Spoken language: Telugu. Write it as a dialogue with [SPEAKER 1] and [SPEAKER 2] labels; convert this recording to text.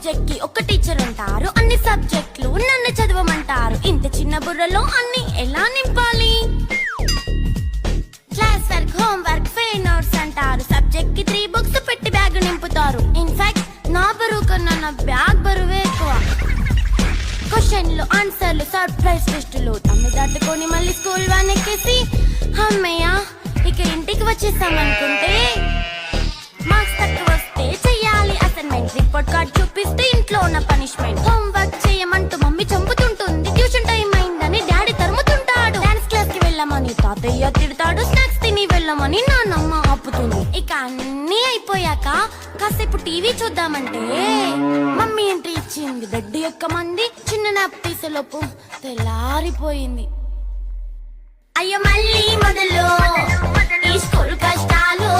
[SPEAKER 1] సబ్జెక్ట్ కి ఒక టీచర్ ఉంటారు, అన్ని సబ్జెక్టులు నన్ను చదవమంటారు. ఇంత చిన్న బుర్రలో అన్ని ఎలా నింపాలి? Class work, home work, fair notes అంటారు. సబ్జెక్ట్ కి 3 బుక్స్ పెట్టి బ్యాగ్ నింపుతారు. ఇన్ఫాక్ట్ నా బరువు కన్నా నా బ్యాగ్ బరువే ఎక్కువ. క్వశ్చన్లు, ఆన్సర్లు, సర్ప్రైజ్ టెస్టులు తమ్మి దాటుకొని మళ్ళీ స్కూల్ వ్యాన్ ఎక్కేసి అమ్మయ్య ఇక ఇంటికి వచ్చేసామనుకుంటే మార్క్స్ తక్కువ వస్తే చెయ్యాలి అసైన్మెంట్. రిపోర్ట్ కార్డ్ చూపిస్తే ఇంట్లో ఉన్న పనిష్మెంట్. హోమ్ వర్క్ చేయమంటూ మమ్మీ చంపుతుంటుంది. ట్యూషన్ టైం అయిందని డాడీ తరుముతుంటాడు. డాన్స్ క్లాస్ కి వెళ్ళమని తాతయ్య తిడతాడు. స్నాక్స్ తిని వెళ్ళమని నాన్నమ్మ ఆపుతుంది. ఇక అన్నీ అయిపోయాక కాసేపు టీవీ చూద్దామంటే మమ్మీ ఎంట్రీ ఇచ్చింది. బెడ్ యొక్క మంది చిన్న నాప్ తీసేలోపు తెల్లారిపోయింది. అయ్యో మళ్ళీ మొదలు ఈ స్కూల్ కష్టాలు.